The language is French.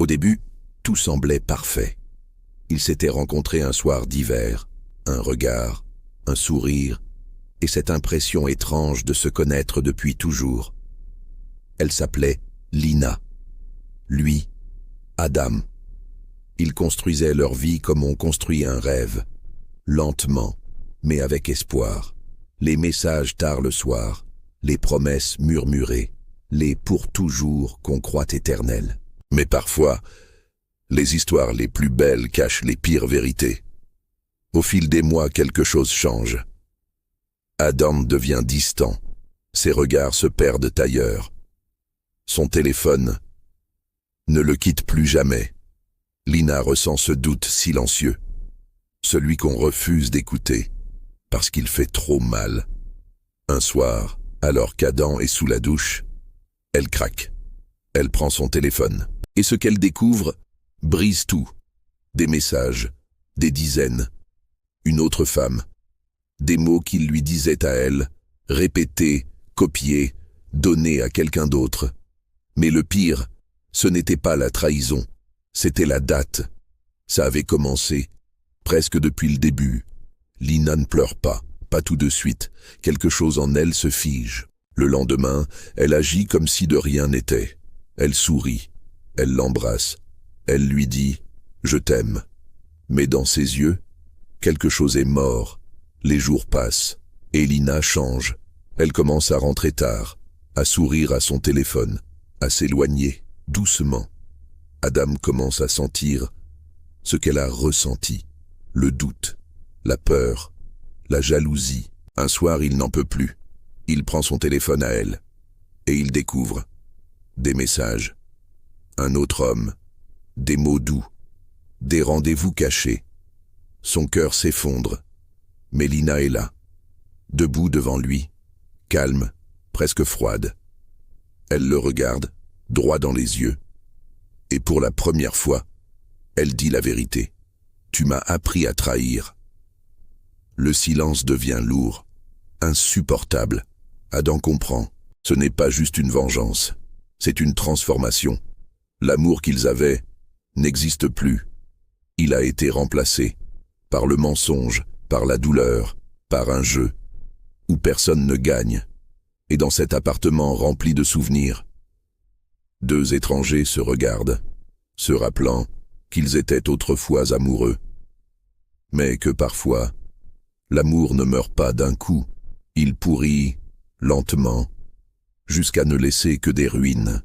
Au début, tout semblait parfait. Ils s'étaient rencontrés un soir d'hiver, un regard, un sourire, et cette impression étrange de se connaître depuis toujours. Elle s'appelait Lina. Lui, Adam. Ils construisaient leur vie comme on construit un rêve, lentement, mais avec espoir. Les messages tard le soir, les promesses murmurées, les pour toujours qu'on croit éternels. Mais parfois, les histoires les plus belles cachent les pires vérités. Au fil des mois, quelque chose change. Adam devient distant, ses regards se perdent ailleurs. Son téléphone ne le quitte plus jamais. Lina ressent ce doute silencieux, celui qu'on refuse d'écouter, parce qu'il fait trop mal. Un soir, alors qu'Adam est sous la douche, elle craque. Elle prend son téléphone, et ce qu'elle découvre brise tout. Des messages, des dizaines, une autre femme, des mots qu'il lui disait à elle, répétés, copiés, donnés à quelqu'un d'autre. Mais le pire, ce n'était pas la trahison, c'était la date. Ça avait commencé, presque depuis le début. Lina ne pleure pas tout de suite, quelque chose en elle se fige. Le lendemain, elle agit comme si de rien n'était. Elle sourit, elle l'embrasse, elle lui dit « Je t'aime ». Mais dans ses yeux, quelque chose est mort. Les jours passent, et Lina change. Elle commence à rentrer tard, à sourire à son téléphone, à s'éloigner, doucement. Adam commence à sentir ce qu'elle a ressenti, le doute, la peur, la jalousie. Un soir, il n'en peut plus. Il prend son téléphone à elle, et il découvre des messages, un autre homme, des mots doux, des rendez-vous cachés. Son cœur s'effondre, mais Lina est là, debout devant lui, calme, presque froide. Elle le regarde, droit dans les yeux, et pour la première fois, elle dit la vérité. « Tu m'as appris à trahir. » Le silence devient lourd, insupportable. Adam comprend, ce n'est pas juste une vengeance, c'est une transformation. L'amour qu'ils avaient n'existe plus. Il a été remplacé par le mensonge, par la douleur, par un jeu où personne ne gagne. Et dans cet appartement rempli de souvenirs, deux étrangers se regardent, se rappelant qu'ils étaient autrefois amoureux. Mais que parfois, l'amour ne meurt pas d'un coup, il pourrit lentement, jusqu'à ne laisser que des ruines.